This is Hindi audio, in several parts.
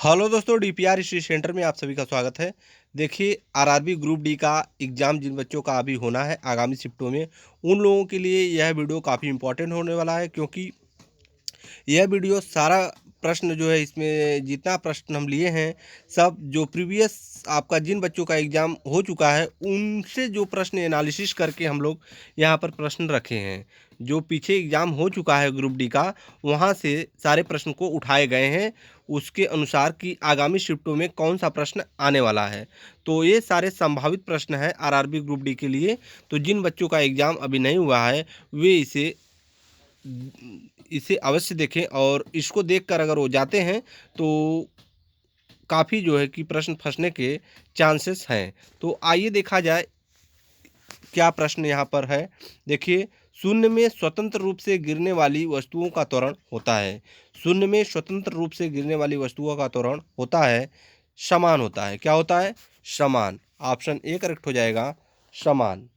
हेलो दोस्तों, डीपीआर हिस्ट्री सेंटर में आप सभी का स्वागत है। देखिए, आरआरबी ग्रुप डी का एग्ज़ाम जिन बच्चों का अभी होना है आगामी शिफ्टों में, उन लोगों के लिए यह वीडियो काफ़ी इम्पोर्टेंट होने वाला है, क्योंकि यह वीडियो सारा प्रश्न जो है, इसमें जितना प्रश्न हम लिए हैं, सब जो प्रीवियस आपका जिन बच्चों का एग्ज़ाम हो चुका है उनसे जो प्रश्न एनालिसिस करके हम लोग यहाँ पर प्रश्न रखे हैं। जो पीछे एग्ज़ाम हो चुका है ग्रुप डी का, वहाँ से सारे प्रश्न को उठाए गए हैं, उसके अनुसार कि आगामी शिफ्टों में कौन सा प्रश्न आने वाला है। तो ये सारे संभावित प्रश्न हैं आरआरबी ग्रुप डी के लिए। तो जिन बच्चों का एग्ज़ाम अभी नहीं हुआ है, वे इसे अवश्य देखें, और इसको देखकर अगर वो जाते हैं तो काफ़ी जो है कि प्रश्न फंसने के चांसेस हैं। तो आइए देखा जाए क्या प्रश्न यहाँ पर है। देखिए, शून्य में स्वतंत्र रूप से गिरने वाली वस्तुओं का त्वरण होता है। शून्य में स्वतंत्र रूप से गिरने वाली वस्तुओं का त्वरण होता है, समान होता है। क्या होता है? समान। ऑप्शन ए करेक्ट हो जाएगा, समान।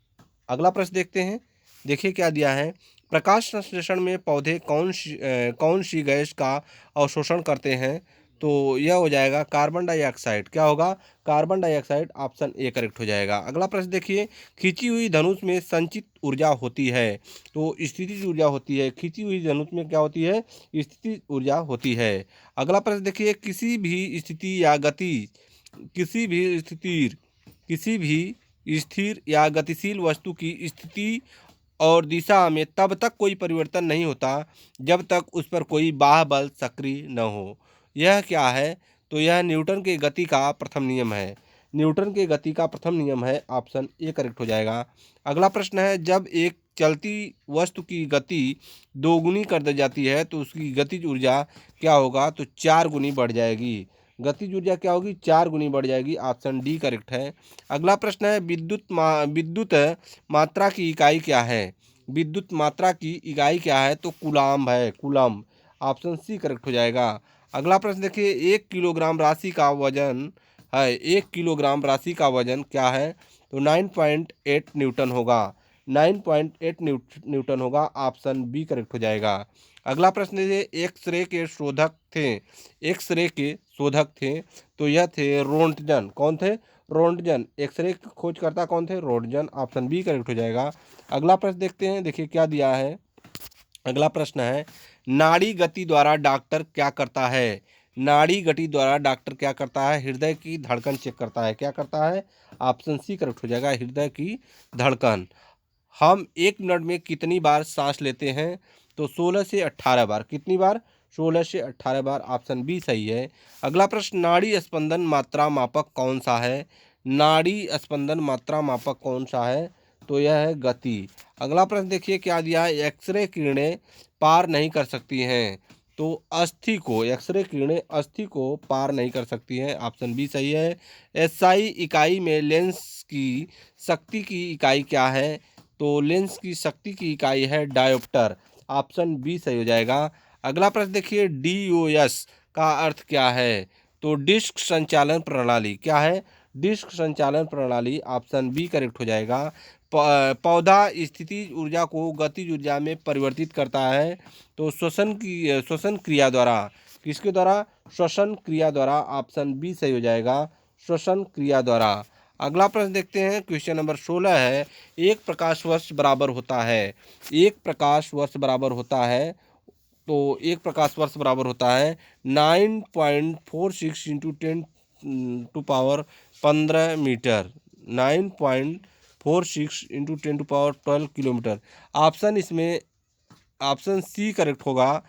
अगला प्रश्न देखते हैं। देखिए क्या दिया है। प्रकाश संश्लेषण में पौधे कौन सी गैस का अवशोषण करते हैं? तो यह हो जाएगा कार्बन डाइऑक्साइड। क्या होगा? Carbon dioxide. Option A correct हो जाएगा। अगला प्रश्न देखिए। खींची हुई धनुष में संचित ऊर्जा होती है, तो स्थितिज ऊर्जा होती है। खींची हुई धनुष में क्या होती है? स्थितिज ऊर्जा होती है। अगला प्रश्न देखिए। किसी भी स्थिर या गतिशील वस्तु की स्थिति और दिशा में तब तक कोई परिवर्तन नहीं होता जब तक उस पर कोई बाह्य बल सक्रिय न हो। यह क्या है? तो यह न्यूटन के गति का प्रथम नियम है। न्यूटन के गति का प्रथम नियम है। ऑप्शन ए करेक्ट हो जाएगा। अगला प्रश्न है। जब एक चलती वस्तु की गति दोगुनी कर दी जाती है तो उसकी गतिज ऊर्जा क्या होगा? तो 4 गुनी बढ़ जाएगी। गतिज ऊर्जा क्या होगी? 4 गुनी बढ़ जाएगी। ऑप्शन डी करेक्ट है। अगला प्रश्न है। विद्युत मात्रा की इकाई क्या है? विद्युत मात्रा की इकाई क्या है? तो कूलाम्ब है, कूलम्ब। ऑप्शन सी करेक्ट हो जाएगा। अगला प्रश्न देखिए। 1 किलोग्राम राशि का वजन है, 1 किलोग्राम राशि का वजन क्या है? तो 9.8 न्यूटन होगा। 9.8 न्यूटन होगा। ऑप्शन बी करेक्ट हो जाएगा। अगला प्रश्न है। एक्सरे के शोधक थे, तो यह थे रोंटगन। कौन थे? रोंटगन। एक्सरे खोजकर्ता कौन थे? रोंटगन। ऑप्शन बी करेक्ट हो जाएगा। अगला प्रश्न देखते हैं। देखिए क्या दिया है। अगला प्रश्न है। नाड़ी गति द्वारा डॉक्टर क्या करता है? नाड़ी गति द्वारा डॉक्टर क्या करता है? हृदय की धड़कन चेक करता है। क्या करता है? ऑप्शन सी करेक्ट हो जाएगा, हृदय की धड़कन। हम 1 मिनट में कितनी बार सांस लेते हैं? तो 16 से 18 बार। कितनी बार? 16 से 18 बार। ऑप्शन बी सही है। अगला प्रश्न। नाड़ी स्पंदन मात्रा मापक कौन सा है? नाड़ी स्पंदन मात्रा मापक कौन सा है? तो यह है गति। अगला प्रश्न देखिए क्या दिया है। एक्सरे किरणें पार नहीं कर सकती हैं, तो एक्सरे किरणें अस्थि को पार नहीं कर सकती हैं। ऑप्शन बी सही है। एसआई इकाई में लेंस की शक्ति की इकाई क्या है? तो लेंस की शक्ति की इकाई है डायोप्टर। ऑप्शन बी सही हो जाएगा। अगला प्रश्न देखिए। डीओएस का अर्थ क्या है? तो डिस्क संचालन प्रणाली। क्या है? डिस्क संचालन प्रणाली। ऑप्शन बी करेक्ट हो जाएगा। पौधा स्थितिज ऊर्जा को गतिज ऊर्जा में परिवर्तित करता है, तो श्वसन क्रिया द्वारा। किसके द्वारा? श्वसन क्रिया द्वारा। ऑप्शन बी सही हो जाएगा, श्वसन क्रिया द्वारा। अगला प्रश्न देखते हैं। क्वेश्चन नंबर 16 है। एक प्रकाश वर्ष बराबर होता है। एक प्रकाश वर्ष बराबर होता है, तो एक प्रकाश वर्ष बराबर होता है 9.46 into 10 to power 15 metre. 9.46 into 10 to power 12 kilometre. Option इसमें ऑप्शन सी करेक्ट होगा,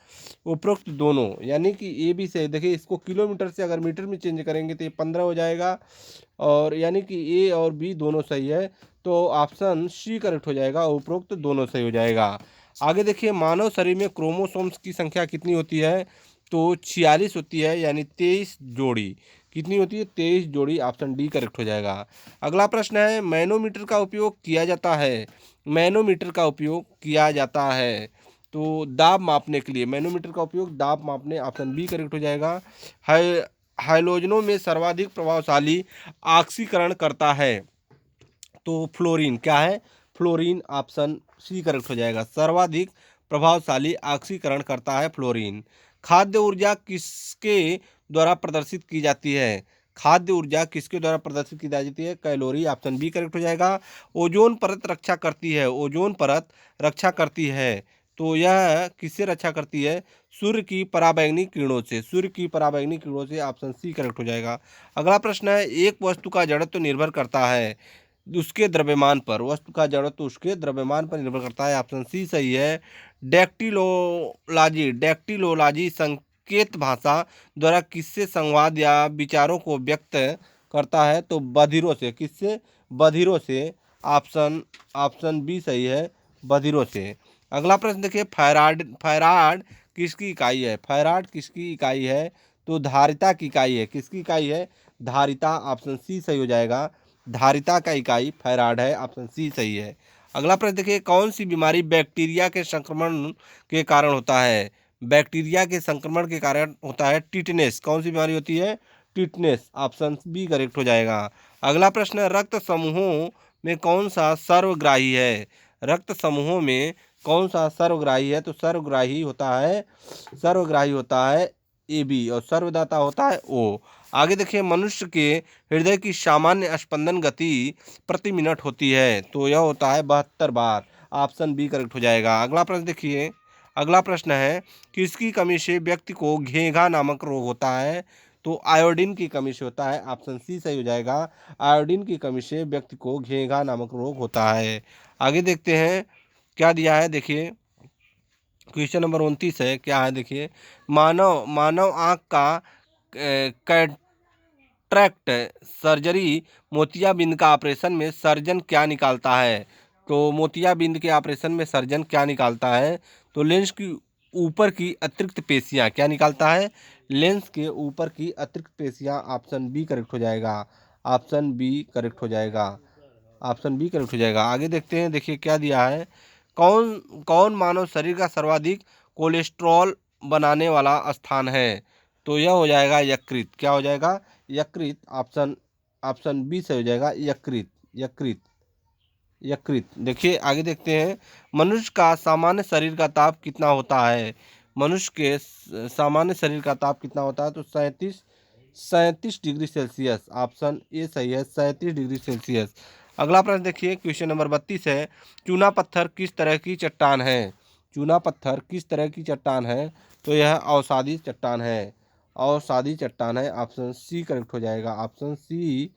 उपरोक्त दोनों। यानी कि ए भी सही। देखिए, इसको किलोमीटर से अगर मीटर में चेंज करेंगे तो ये 15 हो जाएगा, और यानी कि ए और बी दोनों सही है, तो ऑप्शन सी करेक्ट हो जाएगा, उपरोक्त दोनों सही हो जाएगा। आगे देखिए। मानव शरीर में क्रोमोसोम्स की संख्या कितनी होती है? तो 46 होती है, यानी 23 जोड़ी। कितनी होती है? 23 जोड़ी। ऑप्शन डी करेक्ट हो जाएगा। अगला प्रश्न है। मैनोमीटर का उपयोग किया जाता है। मैनोमीटर का उपयोग किया जाता है, तो दाब मापने के लिए मैनोमीटर का उपयोग दाब मापने। ऑप्शन बी करेक्ट हो जाएगा। हाइलोजनों में सर्वाधिक प्रभावशाली ऑक्सीकरण करता है, तो फ्लोरीन। क्या है? फ्लोरीन। ऑप्शन सी करेक्ट हो जाएगा, सर्वाधिक प्रभावशाली ऑक्सीकरण करता है फ्लोरीन। खाद्य ऊर्जा किसके द्वारा प्रदर्शित की जाती है? खाद्य ऊर्जा किसके द्वारा प्रदर्शित की जाती है? कैलोरी, ऑप्शन बी करेक्ट हो जाएगा। ओजोन परत रक्षा करती है, ओजोन परत रक्षा करती है, तो यह किससे रक्षा करती है? सूर्य की पराबैंगनी किरणों से, सूर्य की पराबैंगनी किरणों से, ऑप्शन सी करेक्ट हो जाएगा। अगला प्रश्न है, एक वस्तु का जड़त्व निर्भर करता है उसके द्रव्यमान पर, वस्तु का जड़त्व उसके द्रव्यमान पर निर्भर करता है, ऑप्शन सी सही है। डेक्टिलोलॉजी, डेक्टिलोलॉजी संकेत भाषा द्वारा किससे संवाद या विचारों को व्यक्त करता है? तो बधिरों से, किससे? बधिरों से, ऑप्शन ऑप्शन बी सही है, बधिरों से। अगला प्रश्न देखिए, फैराड किसकी इकाई है? फैराड किसकी इकाई है? तो धारिता की इकाई है, किसकी इकाई है? धारिता, ऑप्शन सी सही हो जाएगा। धारिता का इकाई फैराड है, ऑप्शन सी सही है। अगला प्रश्न देखिए, कौन सी बीमारी बैक्टीरिया के संक्रमण के कारण होता है? बैक्टीरिया के संक्रमण के कारण होता है टिटनेस। कौन सी बीमारी होती है? टिटनेस, ऑप्शन बी करेक्ट हो जाएगा। अगला प्रश्न है, रक्त समूहों में कौन सा सर्वग्राही है? रक्त समूहों में कौन सा सर्वग्राही है? तो सर्वग्राही होता है ए बी, और सर्वदाता होता है ओ। आगे देखिए, मनुष्य के हृदय की सामान्य स्पंदन गति प्रति मिनट होती है, तो यह होता है 72 बार, ऑप्शन बी करेक्ट हो जाएगा। अगला प्रश्न देखिए, अगला प्रश्न है, किसकी कमी से व्यक्ति को घेंघा नामक रोग होता है? तो आयोडीन की कमी से होता है, ऑप्शन सी सही हो जाएगा। आयोडीन की कमी से व्यक्ति को घेंघा नामक रोग होता है। आगे देखते हैं क्या दिया है, देखिए क्वेश्चन नंबर 29 है, क्या है देखिए, मानव मानव आँख का कैटरैक्ट सर्जरी मोतियाबिंद का ऑपरेशन में सर्जन क्या निकालता है? तो मोतियाबिंद के ऑपरेशन में सर्जन क्या निकालता है? तो लेंस की ऊपर की अतिरिक्त पेशियां क्या निकालता है? लेंस के ऊपर की अतिरिक्त पेशियां, ऑप्शन बी करेक्ट हो जाएगा, ऑप्शन बी करेक्ट हो जाएगा, ऑप्शन बी करेक्ट हो जाएगा। आगे देखते हैं, देखिए क्या दिया है, कौन कौन मानव शरीर का सर्वाधिक कोलेस्ट्रॉल बनाने वाला स्थान है? तो यह हो जाएगा यकृत। क्या हो जाएगा? यकृत, ऑप्शन ऑप्शन बी से हो जाएगा, यकृत, यकृत, यकृत। देखिए आगे देखते हैं, मनुष्य का सामान्य शरीर का ताप कितना होता है? मनुष्य के सामान्य शरीर का ताप कितना होता है? तो 37 डिग्री सेल्सियस, ऑप्शन ए सही है, 37 डिग्री सेल्सियस। अगला प्रश्न देखिए, क्वेश्चन नंबर 32 है, चूना पत्थर किस तरह की चट्टान है? चूना पत्थर किस तरह की चट्टान है? तो यह अवसादी चट्टान है, अवसादी चट्टान है, ऑप्शन सी करेक्ट हो जाएगा, ऑप्शन सी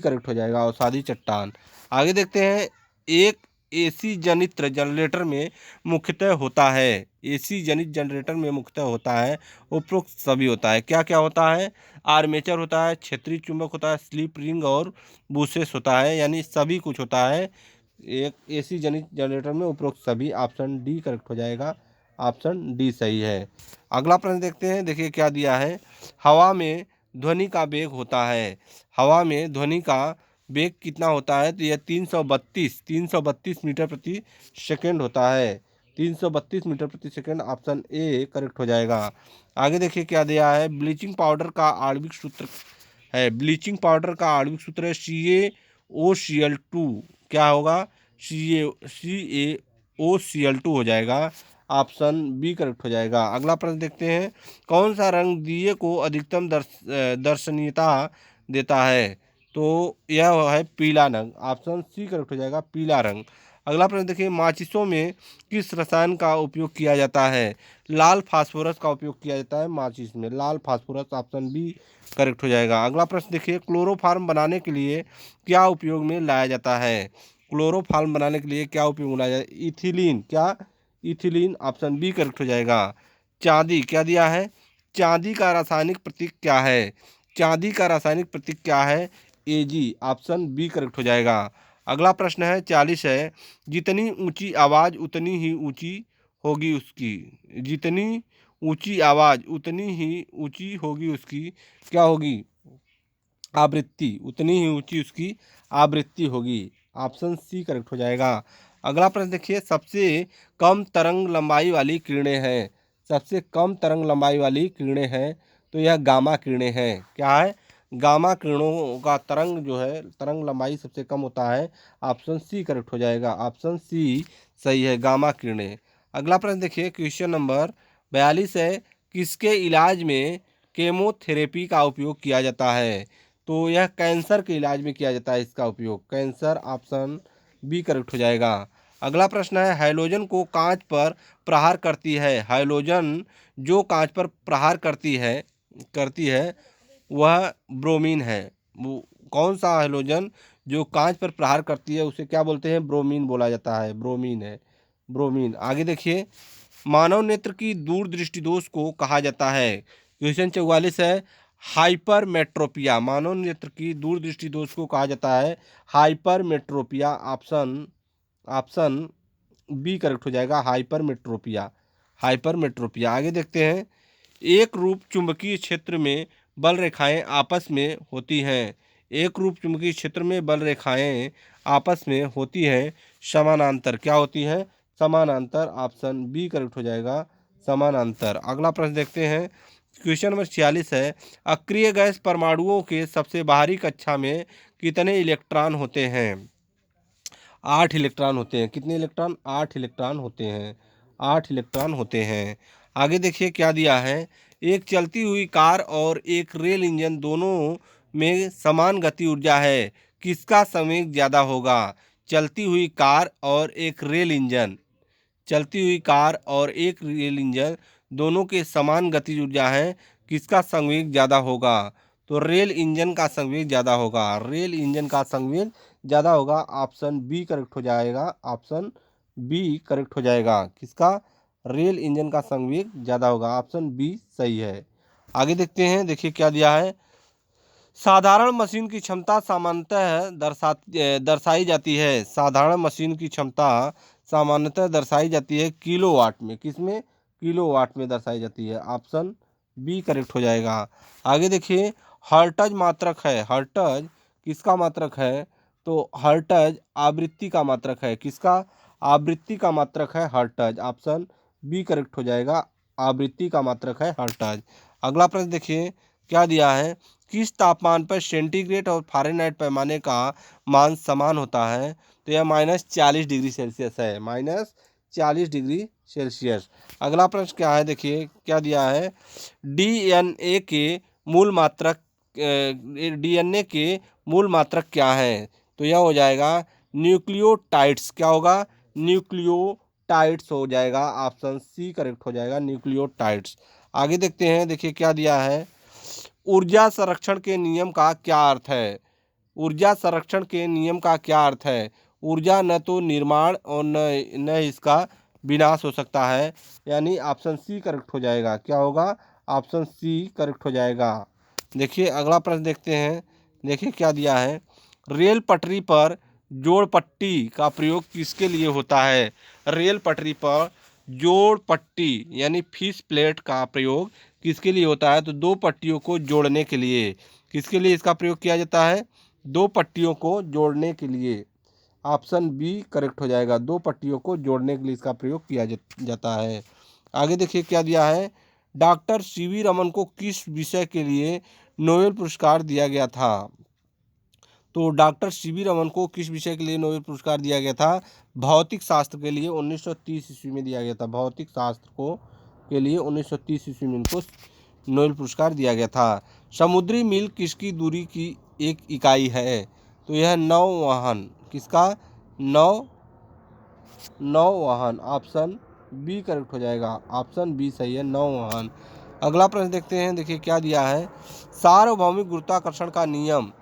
करेक्ट हो जाएगा, अवसादी चट्टान। आगे देखते हैं, एक एसी जनित जनरेटर में मुख्यतः होता है, एसी जनित जनरेटर में मुख्यतः होता है उपरोक्त सभी होता है। क्या क्या होता है? आर्मेचर होता है, क्षेत्रीय चुंबक होता है, स्लिप रिंग और बुशेस होता है, यानी सभी कुछ होता है एक एसी जनित जनरेटर में उपरोक्त सभी, ऑप्शन डी करेक्ट हो जाएगा, ऑप्शन डी सही है। अगला प्रश्न देखते हैं, देखिए क्या दिया है, हवा में ध्वनि का वेग होता है, हवा में ध्वनि का वेग कितना होता है? तो यह 332 मीटर प्रति सेकेंड होता है, 332 मीटर प्रति सेकेंड, ऑप्शन ए करेक्ट हो जाएगा। आगे देखिए क्या दिया है, ब्लीचिंग पाउडर का आणविक सूत्र है, ब्लीचिंग पाउडर का आणविक सूत्र है CaOCl2, क्या होगा? CaOCl2 हो जाएगा, ऑप्शन बी करेक्ट हो जाएगा। अगला प्रश्न देखते हैं, कौन सा रंग दिए को अधिकतम दर्शनीयता देता है? तो यह है पीला रंग, ऑप्शन सी करेक्ट हो जाएगा, पीला रंग। अगला प्रश्न देखिए, माचिसों में किस रसायन का उपयोग किया जाता है? लाल फास्फोरस का उपयोग किया जाता है माचिस में, लाल फास्फोरस, ऑप्शन बी करेक्ट हो जाएगा। अगला प्रश्न देखिए, क्लोरोफार्म बनाने के लिए क्या उपयोग में लाया जाता है? क्लोरोफार्म बनाने के लिए क्या उपयोग में लाया जाता है? इथिलीन, क्या? इथिलीन, ऑप्शन बी करेक्ट हो जाएगा। चांदी, क्या दिया है? चांदी का रासायनिक प्रतीक क्या है? चांदी का रासायनिक प्रतीक क्या है? Ag, ऑप्शन बी करेक्ट हो जाएगा। अगला प्रश्न है 40 है, जितनी ऊंची आवाज़ उतनी ही ऊंची होगी उसकी, जितनी ऊंची आवाज़ उतनी ही ऊंची होगी उसकी, क्या होगी? आवृत्ति, उतनी ही ऊंची उसकी आवृत्ति होगी, ऑप्शन सी करेक्ट हो जाएगा। अगला प्रश्न देखिए, सबसे कम तरंग लंबाई वाली किरणें हैं, सबसे कम तरंग लंबाई वाली किरणें हैं, तो यह गामा किरणें हैं। क्या है? गामा किरणों का तरंग जो है, तरंग लंबाई सबसे कम होता है, ऑप्शन सी करेक्ट हो जाएगा, ऑप्शन सी सही है, गामा किरणें। अगला प्रश्न देखिए, क्वेश्चन नंबर 42 है, किसके इलाज में केमोथेरेपी का उपयोग किया जाता है? तो यह कैंसर के इलाज में किया जाता है इसका उपयोग, कैंसर, ऑप्शन बी करेक्ट हो जाएगा। अगला प्रश्न है, हैलोजन को कांच पर प्रहार करती है। हैलोजन जो कांच पर प्रहार करती है वह ब्रोमीन है। वो कौन सा हैलोजन जो कांच पर प्रहार करती है उसे क्या बोलते हैं? ब्रोमीन बोला जाता है, ब्रोमीन है, ब्रोमीन। आगे देखिए, मानव नेत्र की दूरदृष्टि दोष को कहा जाता है। क्वेश्चन 44 है, हाइपरमेट्रोपिया। मानव नेत्र की दूरदृष्टि दोष को कहा जाता है हाइपरमेट्रोपिया। ऑप्शन बी करेक्ट हो जाएगा, हाइपरमेट्रोपिया, हाइपरमेट्रोपिया। आगे देखते हैं, एक रूप चुंबकीय क्षेत्र में बल रेखाएं आपस में होती हैं। एक रूप चुंबकीय क्षेत्र में बल रेखाएं आपस में होती हैं समानांतर। क्या होती हैं? समानांतर। ऑप्शन बी करेक्ट हो जाएगा, समानांतर। अगला प्रश्न देखते हैं, क्वेश्चन नंबर 46 है, अक्रिय गैस परमाणुओं के सबसे बाहरी कक्षा में कितने इलेक्ट्रॉन होते हैं? 8 इलेक्ट्रॉन होते हैं। कितने इलेक्ट्रॉन? 8 इलेक्ट्रॉन होते हैं, 8 इलेक्ट्रॉन होते हैं। आगे देखिए क्या दिया है, एक चलती हुई कार और एक रेल इंजन दोनों में समान गति ऊर्जा है, किसका संवेग ज़्यादा होगा? चलती हुई कार और एक रेल इंजन, चलती हुई कार और एक रेल इंजन दोनों के समान गतिज ऊर्जा है, किसका संवेग ज़्यादा होगा? तो रेल इंजन का संवेग ज़्यादा होगा, रेल इंजन का संवेग ज़्यादा होगा। ऑप्शन बी करेक्ट हो जाएगा, ऑप्शन बी करेक्ट हो जाएगा। किसका? रेल इंजन का संवेग ज़्यादा होगा, ऑप्शन बी सही है। आगे देखते हैं, देखिए क्या दिया है, साधारण मशीन की क्षमता सामान्यतः दर्शाई जाती है। साधारण मशीन की क्षमता सामान्यतः दर्शाई जाती है किलोवाट में। किसमें? किलोवाट में दर्शाई जाती है। ऑप्शन बी करेक्ट हो जाएगा। आगे देखिए, हर्ट्ज मात्रक है। हर्ट्ज किसका मात्रक है? तो हर्ट्ज आवृत्ति का मात्रक है। किसका? आवृत्ति का मात्रक है हर्ट्ज। ऑप्शन बी करेक्ट हो जाएगा, आवृत्ति का मात्रक है हर्ट्ज। अगला प्रश्न देखिए क्या दिया है, किस तापमान पर सेंटीग्रेड और फ़ारेनहाइट पैमाने का मान समान होता है? तो यह -40 डिग्री सेल्सियस है, -40 डिग्री सेल्सियस। अगला प्रश्न क्या है, देखिए क्या दिया है, डीएनए के मूल मात्रक डीएनए के मूल मात्रक क्या है? तो यह हो जाएगा न्यूक्लियोटाइड्स। क्या होगा? न्यूक्लियोटाइड्स हो जाएगा। ऑप्शन सी करेक्ट हो जाएगा, न्यूक्लियोटाइड्स। आगे देखते हैं, देखिए क्या दिया है, ऊर्जा संरक्षण के नियम का क्या अर्थ है? ऊर्जा संरक्षण के नियम का क्या अर्थ है? ऊर्जा न तो निर्माण और न इसका विनाश हो सकता है, यानी ऑप्शन सी करेक्ट हो जाएगा। क्या होगा? ऑप्शन सी करेक्ट हो जाएगा। देखिए अगला प्रश्न देखते हैं, देखिए क्या दिया है, रेल पटरी पर जोड़ पट्टी का प्रयोग किसके लिए होता है? रेल पटरी पर जोड़ पट्टी यानी फिश प्लेट का प्रयोग किसके लिए होता है? तो दो पट्टियों को जोड़ने के लिए। किसके लिए इसका प्रयोग किया जाता है? दो पट्टियों को जोड़ने के लिए। ऑप्शन बी करेक्ट हो जाएगा, दो पट्टियों को जोड़ने के लिए इसका प्रयोग किया जाता है। आगे देखिए क्या दिया है, डॉक्टर सीवी रमन को किस विषय के लिए नोबेल पुरस्कार दिया गया था? तो डॉक्टर सीवी रमन को किस विषय के लिए नोबेल पुरस्कार दिया गया था? भौतिक शास्त्र के लिए 1930 ईस्वी में दिया गया था। भौतिक शास्त्र को के लिए 1930 ईस्वी में इनको नोबेल पुरस्कार दिया गया था। समुद्री मील किसकी दूरी की एक इकाई है? तो यह नौवहन। किसका? नौवहन। ऑप्शन बी करेक्ट हो जाएगा, ऑप्शन बी सही है, नौवहन। अगला प्रश्न देखते हैं, देखिए क्या दिया है, सार्वभौमिक गुरुत्वाकर्षण का नियम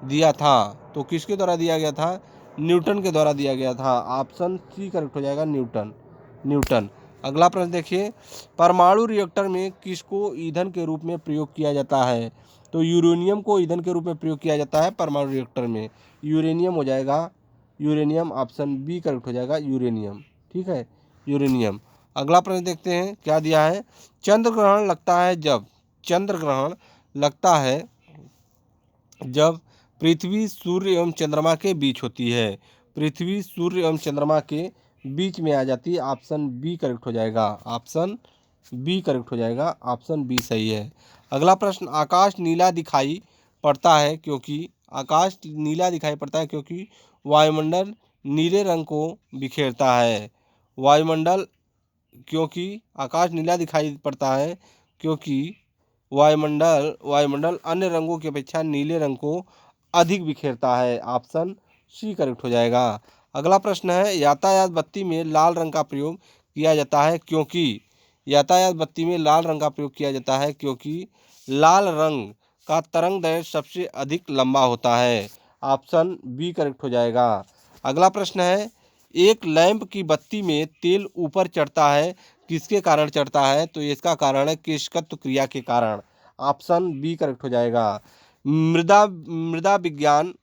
दिया था तो किसके द्वारा दिया गया था? न्यूटन के द्वारा दिया गया था। ऑप्शन सी करेक्ट हो जाएगा, न्यूटन। अगला प्रश्न देखिए, परमाणु रिएक्टर में किसको ईंधन के रूप में प्रयोग किया जाता है? तो यूरेनियम को ईंधन के रूप में प्रयोग किया जाता है परमाणु रिएक्टर में। यूरेनियम हो जाएगा, यूरेनियम। ऑप्शन बी करेक्ट हो जाएगा, यूरेनियम। ठीक है, यूरेनियम। अगला प्रश्न देखते हैं क्या दिया है, चंद्र ग्रहण लगता है जब? चंद्र ग्रहण लगता है जब पृथ्वी, सूर्य एवं चंद्रमा के बीच होती है। पृथ्वी, सूर्य एवं चंद्रमा के बीच में आ जाती है। ऑप्शन बी करेक्ट हो जाएगा, ऑप्शन बी करेक्ट हो जाएगा, ऑप्शन बी सही है। अगला प्रश्न, आकाश नीला दिखाई पड़ता है क्योंकि? आकाश नीला दिखाई पड़ता है क्योंकि वायुमंडल नीले रंग को बिखेरता है। वायुमंडल क्योंकि आकाश नीला दिखाई पड़ता है क्योंकि वायुमंडल अन्य रंगों की अपेक्षा नीले रंग को अधिक बिखेरता है। ऑप्शन सी करेक्ट हो जाएगा। अगला प्रश्न है, यातायात बत्ती में लाल रंग का प्रयोग किया जाता है क्योंकि यातायात बत्ती में लाल रंग का प्रयोग किया जाता है क्योंकि लाल रंग का तरंग दैर्घ्य सबसे अधिक लंबा होता है। ऑप्शन बी करेक्ट हो जाएगा। अगला प्रश्न है, एक लैंप की बत्ती में तेल ऊपर चढ़ता है, किसके कारण चढ़ता है? तो इसका कारण है केशकत्व क्रिया के कारण। ऑप्शन बी करेक्ट हो जाएगा। मृदा मृदा विज्ञान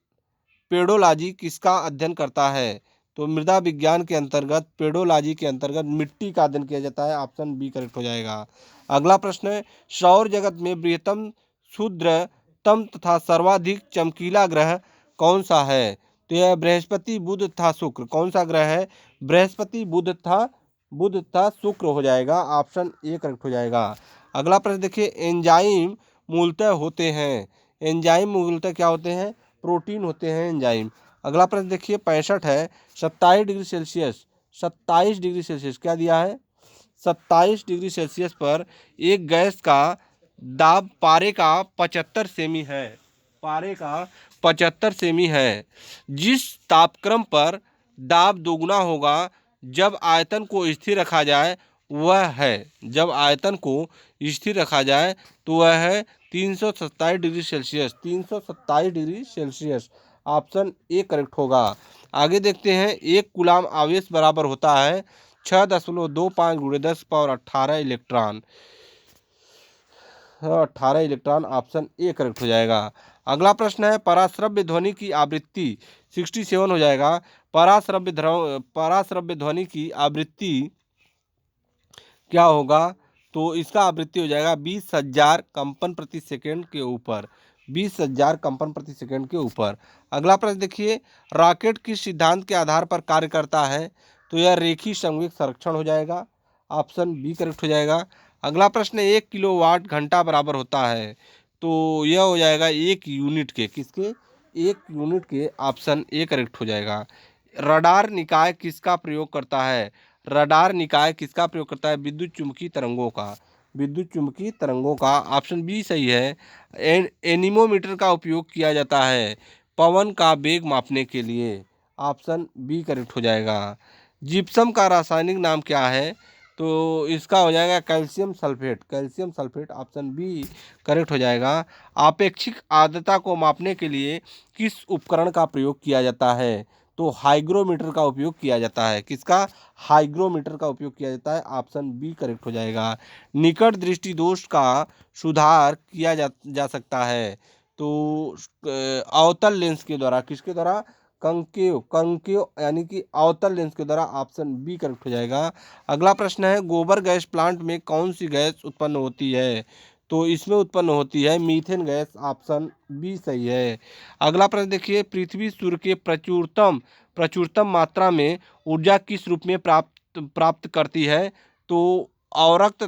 पेडोलॉजी किसका अध्ययन करता है? तो मृदा विज्ञान के अंतर्गत पेडोलॉजी के अंतर्गत मिट्टी का अध्ययन किया जाता है। ऑप्शन बी करेक्ट हो जाएगा। अगला प्रश्न है, सौर जगत में बृहत्तम, क्षुद्रतम तथा सर्वाधिक चमकीला ग्रह कौन सा है? तो यह बृहस्पति, बुध तथा शुक्र। कौन सा ग्रह है? बृहस्पति, बुध तथा शुक्र हो जाएगा। ऑप्शन ए करेक्ट हो जाएगा। अगला प्रश्न देखिए, एंजाइम मूलतः होते हैं। एंजाइम मूलतः क्या होते हैं? प्रोटीन होते हैं एंजाइम। अगला प्रश्न देखिए 65 है, 27 डिग्री सेल्सियस क्या दिया है? 27 डिग्री सेल्सियस पर एक गैस का दाब पारे का 75 सेमी है। पारे का 75 सेमी है। जिस तापक्रम पर दाब दोगुना होगा जब आयतन को स्थिर रखा जाए वह है, जब आयतन को स्थिर रखा जाए तो वह है 327 degree Celsius. 327 degree Celsius. Option A correct होगा। आगे देखते हैं, एक कूलाम आवेश बराबर होता है 6.25 × 10⁻18 electron. 18 electron. Option A correct हो जाएगा। अगला प्रश्न है, पराश्रव्य ध्वनि की आवृत्ति 67 हो जाएगा। पराश्रव्य ध्वनि की आवृत्ति क्या होगा? तो इसका आवृत्ति हो जाएगा 20,000 कंपन प्रति सेकंड के ऊपर। 20,000 कंपन प्रति सेकंड के ऊपर। अगला प्रश्न देखिए, रॉकेट किस सिद्धांत के आधार पर कार्य करता है? तो यह रेखीय संवेग संरक्षण हो जाएगा। ऑप्शन बी करेक्ट हो जाएगा। अगला प्रश्न, 1 किलोवाट घंटा बराबर होता है, तो यह हो जाएगा 1 यूनिट के। किसके? 1 यूनिट के। ऑप्शन ए करेक्ट हो जाएगा। रडार निकाय किसका प्रयोग करता है? रडार निकाय किसका प्रयोग करता है? विद्युत चुम्बकीय तरंगों का। विद्युत चुम्बकीय तरंगों का। ऑप्शन बी सही है। एनीमोमीटर का उपयोग किया जाता है पवन का वेग मापने के लिए। ऑप्शन बी करेक्ट हो जाएगा। जिप्सम का रासायनिक नाम क्या है? तो इसका हो जाएगा calcium sulphate. Calcium sulphate. Option B correct हो जाएगा। आपेक्षिक आर्द्रता को मापने के लिए किस उपकरण का प्रयोग किया जाता है? तो हाइग्रोमीटर का उपयोग किया जाता है। किसका? हाइग्रोमीटर का उपयोग किया जाता है। ऑप्शन बी करेक्ट हो जाएगा। निकट दृष्टि दोष का सुधार किया जा सकता है, तो अवतल लेंस के द्वारा। किसके द्वारा? कंकेव यानी कि अवतल लेंस के द्वारा। ऑप्शन बी करेक्ट हो जाएगा। अगला प्रश्न है, गोबर गैस प्लांट में कौन सी गैस उत्पन्न होती है? तो इसमें उत्पन्न होती है मीथेन गैस। ऑप्शन बी सही है। अगला प्रश्न देखिए, पृथ्वी सूर्य के प्रचुरतम मात्रा में ऊर्जा किस रूप में प्राप्त करती है? तो अवरक्त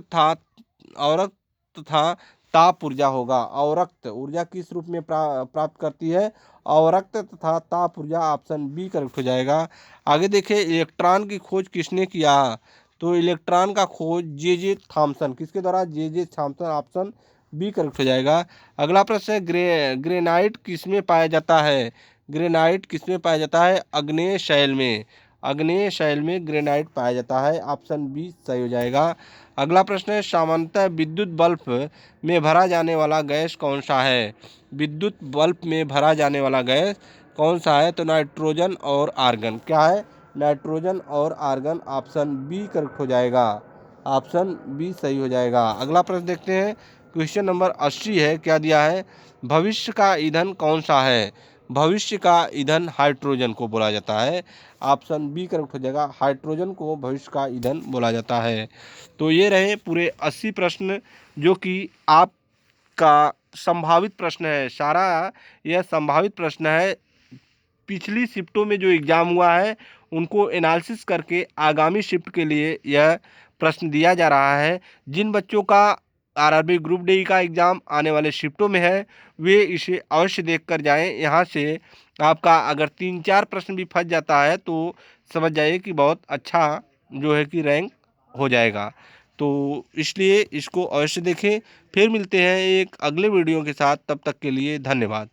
तथा ताप ऊर्जा होगा। अवरक्त ऊर्जा किस रूप में प्राप्त करती है? अवरक्त तथा ताप ऊर्जा। ऑप्शन बी करेक्ट हो जाएगा। आगे देखिए, इलेक्ट्रॉन की खोज किसने किया? तो इलेक्ट्रॉन का खोज जे थॉमसन। किसके द्वारा? J Thomson. Option B correct हो जाएगा। अगला प्रश्न है, ग्रेनाइट किसमें पाया जाता है? ग्रेनाइट किसमें पाया जाता है? आग्नेय शैल में। आग्नेय शैल में ग्रेनाइट पाया जाता है। ऑप्शन बी सही हो जाएगा। अगला प्रश्न है, सामान्यतः विद्युत बल्ब में भरा जाने वाला गैस कौन सा है? विद्युत बल्ब में भरा जाने वाला गैस कौन सा है? तो नाइट्रोजन और आर्गन। क्या है? नाइट्रोजन और आर्गन। ऑप्शन बी करेक्ट हो जाएगा। ऑप्शन बी सही हो जाएगा। अगला प्रश्न देखते हैं, क्वेश्चन नंबर 80 है। क्या दिया है? भविष्य का ईंधन कौन सा है? भविष्य का ईंधन हाइड्रोजन को बोला जाता है। ऑप्शन बी करेक्ट हो जाएगा। हाइड्रोजन को भविष्य का ईंधन बोला जाता है। तो ये रहे पूरे 80 प्रश्न जो कि आपका संभावित प्रश्न है। सारा यह संभावित प्रश्न है। पिछली शिफ्टों में जो एग्ज़ाम हुआ है उनको एनालिसिस करके आगामी शिफ्ट के लिए यह प्रश्न दिया जा रहा है। जिन बच्चों का आरआरबी ग्रुप डी का एग्ज़ाम आने वाले शिफ्टों में है वे इसे अवश्य देख कर जाएँ। यहाँ से आपका अगर 3-4 प्रश्न भी फंस जाता है तो समझ जाइए कि बहुत अच्छा जो है कि रैंक हो जाएगा। तो इसलिए इसको अवश्य देखें। फिर मिलते हैं एक अगले वीडियो के साथ, तब तक के लिए धन्यवाद।